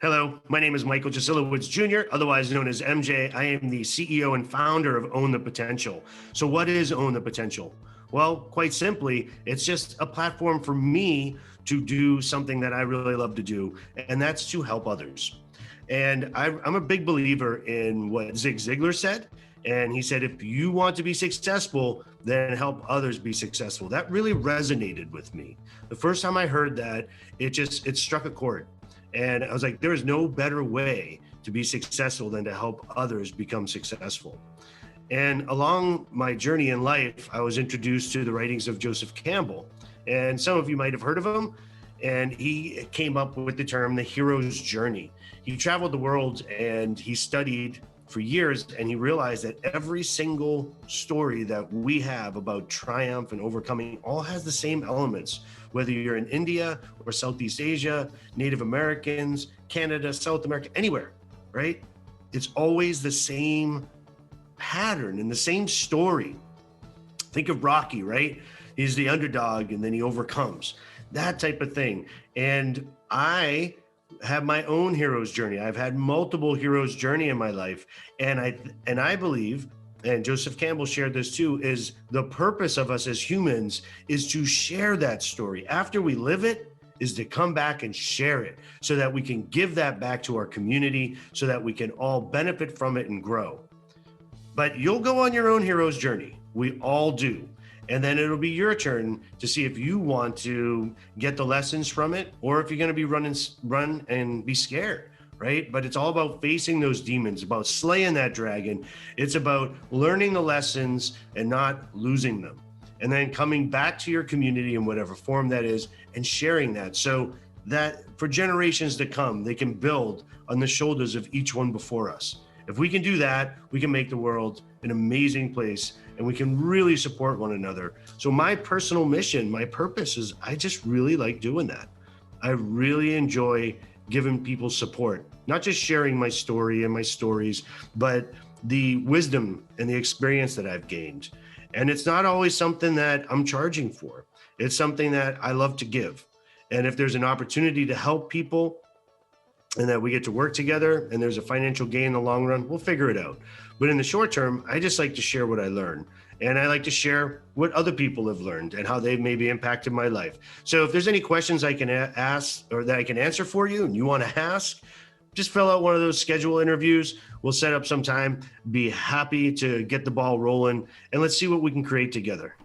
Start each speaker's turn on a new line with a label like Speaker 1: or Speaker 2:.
Speaker 1: Hello, my name is Michael Jasilowitz Jr., otherwise known as MJ. I am the CEO and founder of Own the Potential. So what is Own the Potential? Well, quite simply, it's just a platform for me to do something that I really love to do, and that's to help others. And I'm a big believer in what Zig Ziglar said. And he said, if you want to be successful, then help others be successful. That really resonated with me. The first time I heard that, it struck a chord. And I was like, there is no better way to be successful than to help others become successful. And along my journey in life, I was introduced to the writings of Joseph Campbell. And some of you might have heard of him. And he came up with the term the hero's journey. He traveled the world and he studied for years, and he realized that every single story that we have about triumph and overcoming all has the same elements, whether you're in India or Southeast Asia, Native Americans, Canada, South America, anywhere, right? It's always the same pattern and the same story. Think of Rocky, right? He's the underdog and then he overcomes, that type of thing. And I have my own hero's journey. I've had multiple hero's journey in my life. And I believe, and Joseph Campbell shared this too, is the purpose of us as humans is to share that story. After we live it, is to come back and share it so that we can give that back to our community so that we can all benefit from it and grow. But you'll go on your own hero's journey. We all do. And then it'll be your turn to see if you want to get the lessons from it or if you're going to be run and be scared, right? But it's all about facing those demons, about slaying that dragon. It's about learning the lessons and not losing them. And then coming back to your community in whatever form that is and sharing that so that for generations to come, they can build on the shoulders of each one before us. If we can do that, we can make the world an amazing place and we can really support one another. So my personal mission, my purpose is I just really like doing that. I really enjoy giving people support, not just sharing my story and my stories, but the wisdom and the experience that I've gained. And it's not always something that I'm charging for. It's something that I love to give. And if there's an opportunity to help people and that we get to work together and there's a financial gain in the long run, we'll figure it out. But in the short term, I just like to share what I learn. And I like to share what other people have learned and how they've maybe impacted my life. So if there's any questions I can ask or that I can answer for you and you want to ask, just fill out one of those schedule interviews. We'll set up some time, be happy to get the ball rolling, and let's see what we can create together.